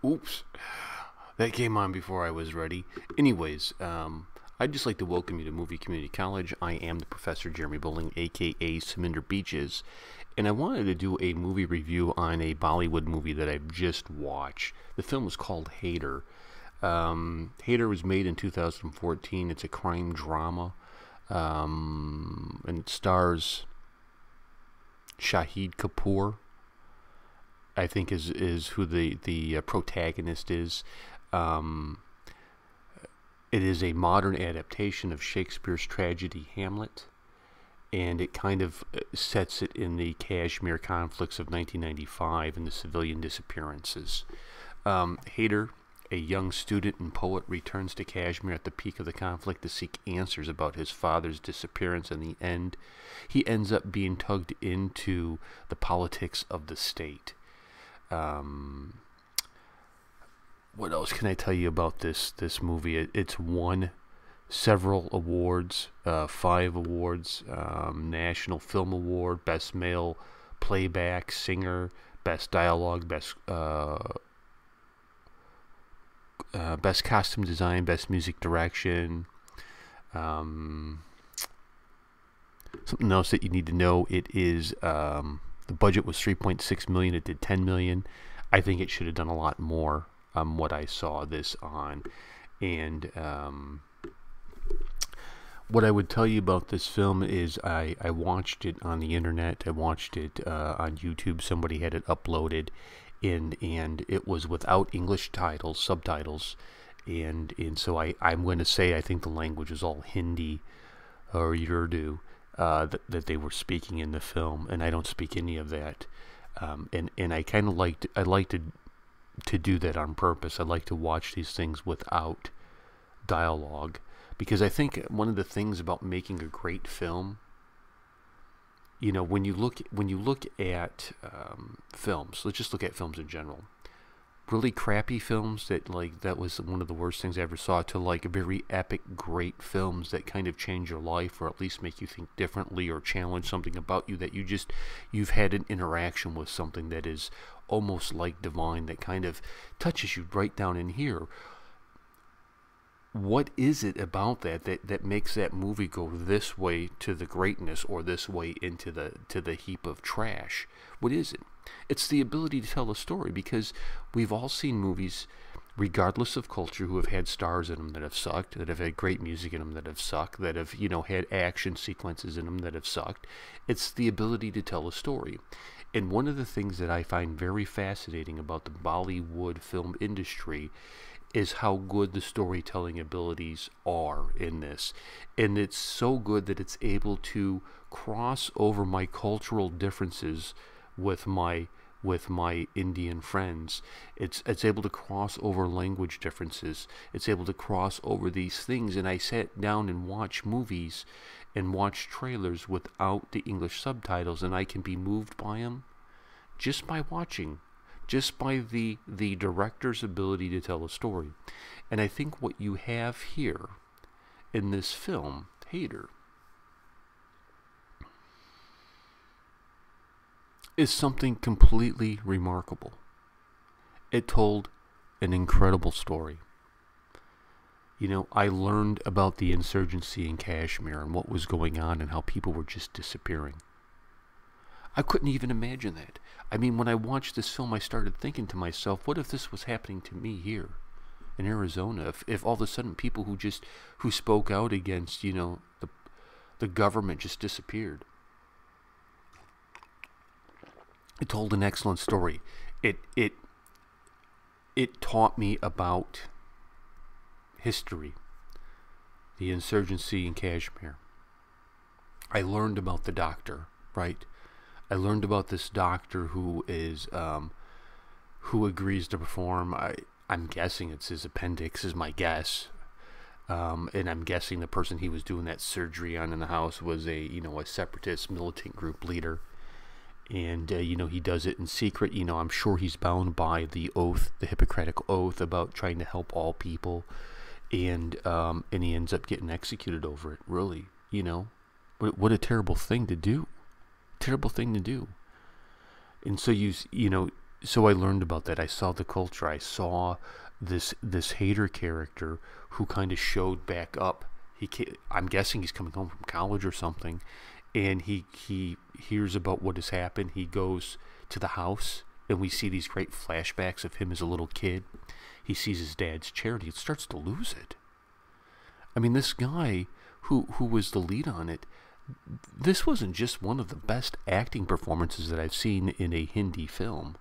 Oops. That came on before I was ready. Anyways, I'd just like to welcome you to Movie Community College. I am the Professor Jeremy Bowling, aka Saminder Beaches, and I wanted to do a movie review on a Bollywood movie that I've just watched. The film is called Haider. Haider was made in 2014. It's a crime drama, and it stars Shahid Kapoor, I think is who the protagonist is. It is a modern adaptation of Shakespeare's tragedy Hamlet, and it kind of sets it in the Kashmir conflicts of 1995 and the civilian disappearances. Haider, a young student and poet, returns to Kashmir at the peak of the conflict to seek answers about his father's disappearance. In the end, he ends up being tugged into the politics of the state. What else can I tell you about this movie? It's won several awards, 5 awards: National Film Award, Best Male Playback Singer, Best Dialogue, Best Costume Design, Best Music Direction. Something else that you need to know: it is the budget was $3.6 million. It did $10 million. I think it should have done a lot more. What I saw this on, and what I would tell you about this film is I watched it on the internet. I watched it on YouTube. Somebody had it uploaded, and it was without English subtitles, and so I'm going to say I think the language is all Hindi or Urdu that they were speaking in the film, and I don't speak any of that, and I kind of liked to do that on purpose. I like to watch these things without dialogue, because I think one of the things about making a great film, you know, when you look at films, let's just look at films in general. Really crappy films that was one of the worst things I ever saw, to like very epic, great films that kind of change your life, or at least make you think differently, or challenge something about you, that you've had an interaction with something that is almost like divine, that kind of touches you right down in here. What is it about that makes that movie go this way to the greatness, or this way into the heap of trash? What is it? It's the ability to tell a story, because we've all seen movies, regardless of culture, who have had stars in them that have sucked, that have had great music in them that have sucked, that have, you know, had action sequences in them that have sucked. It's the ability to tell a story. And one of the things that I find very fascinating about the Bollywood film industry is how good the storytelling abilities are in this. And it's so good that it's able to cross over my cultural differences with my Indian friends. It's able to cross over language differences. It's able to cross over these things. And I sat down and watched movies and watch trailers without the English subtitles, and I can be moved by them just by watching, just by the director's ability to tell a story. And I think what you have here in this film, Haider, is something completely remarkable. It told an incredible story. You know, I learned about the insurgency in Kashmir and what was going on, and how people were just disappearing. I couldn't even imagine that. I mean, when I watched this film, I started thinking to myself, what if this was happening to me here in Arizona? If all of a sudden people who spoke out against, you know, the government just disappeared. It told an excellent story. It taught me about history, the insurgency in Kashmir. I learned about the doctor, right? I learned about this doctor who is who agrees to perform. I'm guessing it's his appendix, is my guess. And I'm guessing the person he was doing that surgery on in the house was a separatist militant group leader. And he does it in secret. I'm sure he's bound by the oath, the Hippocratic oath, about trying to help all people. And he ends up getting executed over it. Really, what a terrible thing to do. Terrible thing to do. And so so I learned about that. I saw the culture. I saw this Haider character who kind of showed back up. I'm guessing he's coming home from college or something, and he hears about what has happened. He goes to the house, and we see these great flashbacks of him as a little kid. He sees his dad's chair, and he starts to lose it. I mean, this guy who was the lead on it, this wasn't just one of the best acting performances that I've seen in a Hindi film.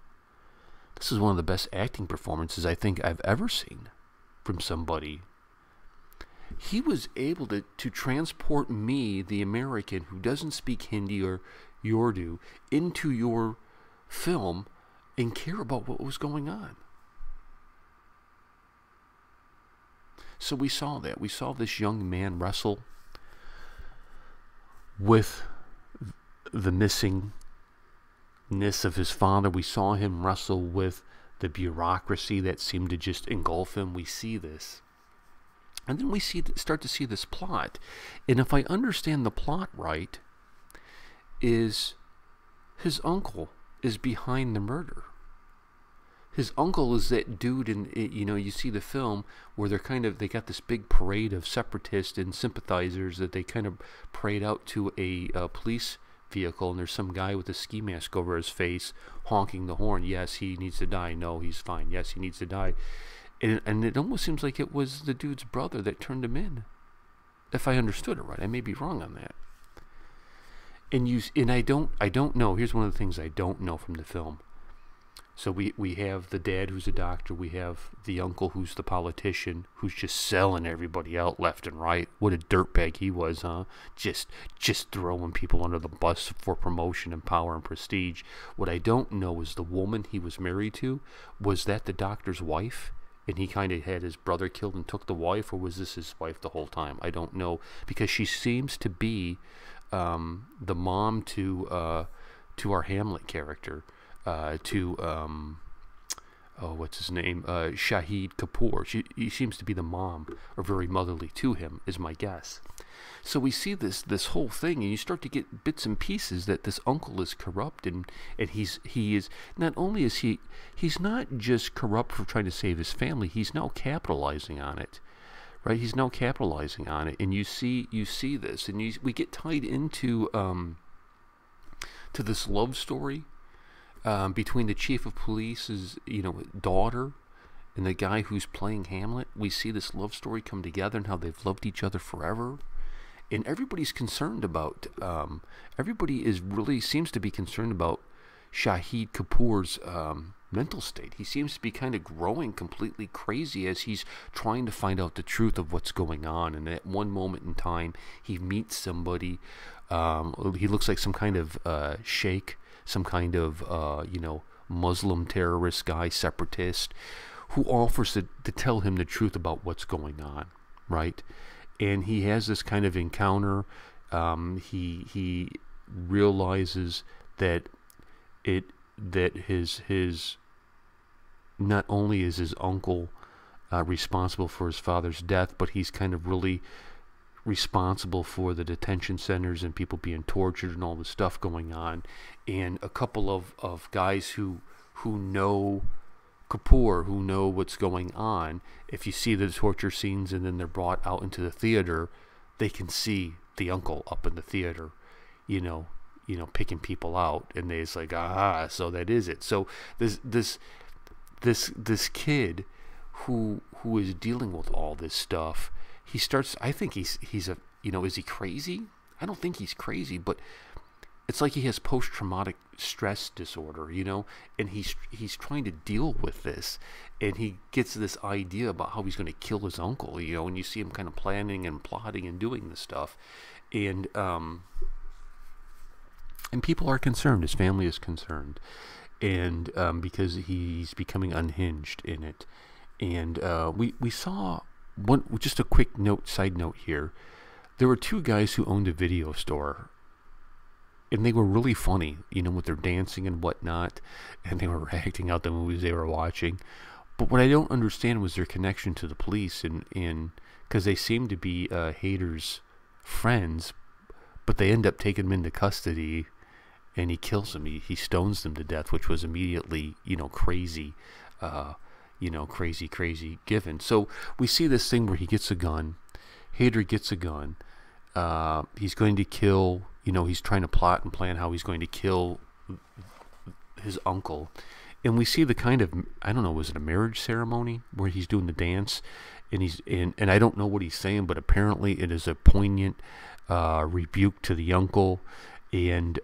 This is one of the best acting performances I think I've ever seen from somebody. He was able to transport me, the American who doesn't speak Hindi or Urdu, into your film and care about what was going on. So we saw that. We saw this young man wrestle with the missingness of his father. We saw him wrestle with the bureaucracy that seemed to just engulf him. We see this. And then we start to see this plot. And if I understand the plot right, is his uncle is behind the murder. His uncle is that dude you see the film where they got this big parade of separatists and sympathizers that they kind of parade out to a police vehicle, and there's some guy with a ski mask over his face honking the horn. Yes, he needs to die. No, he's fine. Yes, he needs to die. And it almost seems like it was the dude's brother that turned him in, if I understood it right. I may be wrong on that. And I don't know. Here's one of the things I don't know from the film. So we have the dad who's a doctor. We have the uncle who's the politician who's just selling everybody out left and right. What a dirtbag he was, huh? Just throwing people under the bus for promotion and power and prestige. What I don't know is the woman he was married to. Was that the doctor's wife? And he kind of had his brother killed and took the wife, or was this his wife the whole time? I don't know, because she seems to be the mom to our Hamlet character. What's his name? Shahid Kapoor. He seems to be the mom, or very motherly to him, is my guess. So we see this whole thing, and you start to get bits and pieces that this uncle is corrupt, and he is not only is he's not just corrupt for trying to save his family. He's now capitalizing on it, right? He's now capitalizing on it, and you see this, and we get tied into to this love story. Between the chief of police's, daughter and the guy who's playing Hamlet. We see this love story come together and how they've loved each other forever. And everybody's concerned about, seems to be concerned about Shahid Kapoor's mental state. He seems to be kind of growing completely crazy as he's trying to find out the truth of what's going on. And at one moment in time, he meets somebody. He looks like some kind of sheikh, some kind of, Muslim terrorist guy, separatist, who offers to tell him the truth about what's going on, right? And he has this kind of encounter. He realizes that his not only is his uncle responsible for his father's death, but he's kind of really responsible for the detention centers and people being tortured and all the stuff going on. And a couple of guys who know Kapoor, who know what's going on, if you see the torture scenes and then they're brought out into the theater, they can see the uncle up in the theater, picking people out, and they's like, so that is it. So this kid who is dealing with all this stuff, he starts, I think he's is he crazy? I don't think he's crazy, but it's like he has post-traumatic stress disorder, and he's trying to deal with this, and he gets this idea about how he's going to kill his uncle, and you see him kind of planning and plotting and doing this stuff, and people are concerned, his family is concerned, and because he's becoming unhinged in it, and we saw one, just a quick side note here. There were two guys who owned a video store, and they were really funny, with their dancing and whatnot, and they were acting out the movies they were watching. But what I don't understand was their connection to the police, and because they seem to be Haider's friends, but they end up taking him into custody, and he kills him. He stones him to death, which was immediately, crazy, crazy given. So we see this thing where he gets a gun. Haider gets a gun. He's going to kill, he's trying to plot and plan how he's going to kill his uncle. And we see the kind of, I don't know, was it a marriage ceremony where he's doing the dance? And I don't know what he's saying, but apparently it is a poignant rebuke to the uncle. And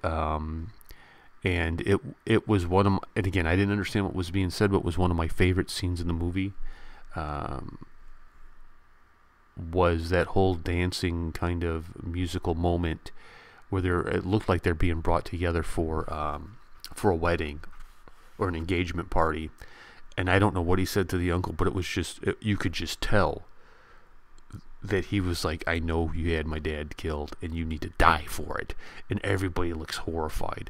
it was one of my, and again, I didn't understand what was being said, but it was one of my favorite scenes in the movie. Was that whole dancing kind of musical moment where it looked like they're being brought together for a wedding or an engagement party. And I don't know what he said to the uncle, but it was just, you could just tell that he was like, I know you had my dad killed and you need to die for it. And everybody looks horrified.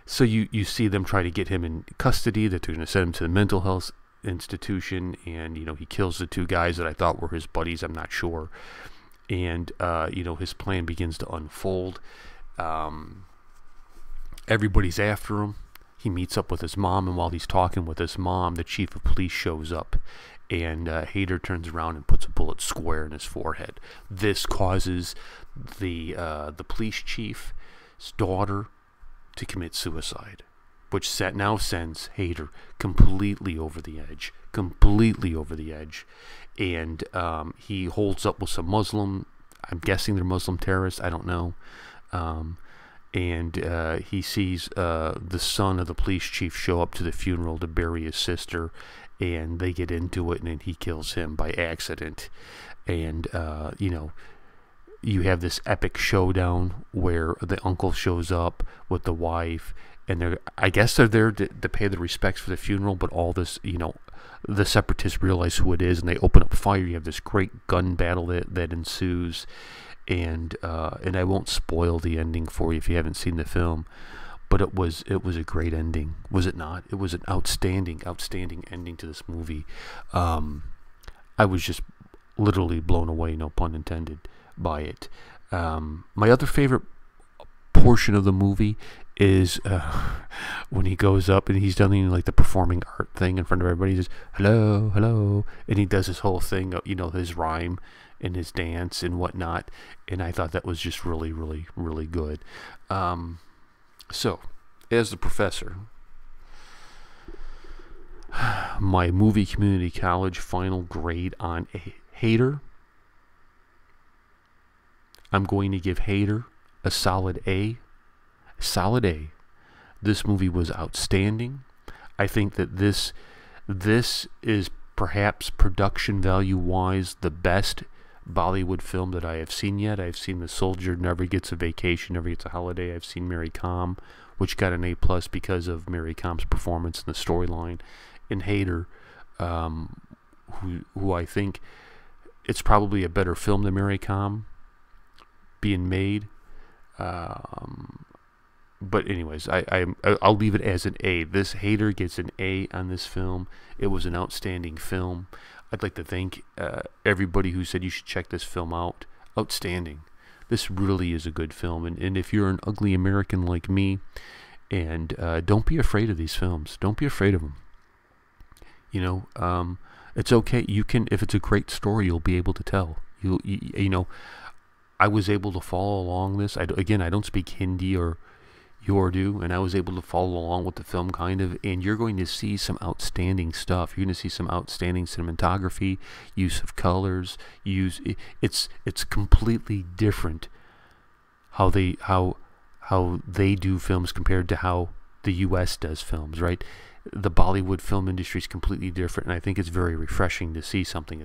So you see them try to get him in custody, that they're going to send him to the mental health institution, and he kills the two guys that I thought were his buddies. I'm not sure. And his plan begins to unfold. Everybody's after him. He meets up with his mom, and while he's talking with his mom, the chief of police shows up, and Haider turns around and puts a bullet square in his forehead. This causes the police chief's daughter to commit suicide, which now sends Haider completely over the edge, and he holds up with some Muslim, I'm guessing they're Muslim terrorists, I don't know, and he sees the son of the police chief show up to the funeral to bury his sister, and they get into it, and then he kills him by accident. And you have this epic showdown where the uncle shows up with the wife, and I guess they're there to pay the respects for the funeral, but all this, the separatists realize who it is, and they open up fire. You have this great gun battle that ensues, and I won't spoil the ending for you if you haven't seen the film, but it was a great ending, was it not? It was an outstanding ending to this movie. I was just literally blown away, no pun intended, by it. My other favorite portion of the movie is when he goes up and he's done like the performing art thing in front of everybody. He says, hello, hello, and he does his whole thing, his rhyme and his dance and whatnot, and I thought that was just really, really, really good. So, as the professor, my movie community college final grade on Haider, I'm going to give Haider a solid A. Solid A. This movie was outstanding. I think that this is perhaps production value wise the best Bollywood film that I have seen yet. I've seen The Soldier Never Gets a Vacation, Never Gets a Holiday. I've seen Mary Com, which got an A+ because of Mary Com's performance in the storyline. And Haider, who I think it's probably a better film than Mary Com being made. But anyways, I'll leave it as an A. This Haider gets an A on this film. It was an outstanding film. I'd like to thank everybody who said you should check this film out. Outstanding. This really is a good film. And if you're an ugly American like me, and don't be afraid of these films. Don't be afraid of them. It's okay. You can, if it's a great story, you'll be able to tell. I was able to follow along this. I don't speak Hindi or Urdu, and I was able to follow along with the film kind of, and you're going to see some outstanding stuff. You're going to see some outstanding cinematography, use of colors, it's completely different how they do films compared to how the US does films, right? The Bollywood film industry is completely different, and I think it's very refreshing to see something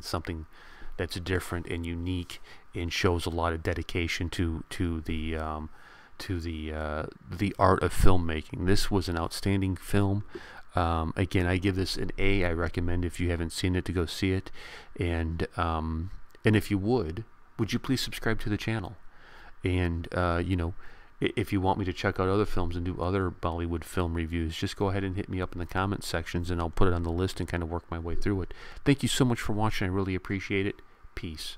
that's different and unique and shows a lot of dedication to the art of filmmaking. This was an outstanding film. Again, I give this an A. I recommend, if you haven't seen it, to go see it. And if you would you please subscribe to the channel? And if you want me to check out other films and do other Bollywood film reviews, just go ahead and hit me up in the comment sections, and I'll put it on the list and kind of work my way through it. Thank you so much for watching. I really appreciate it. Peace.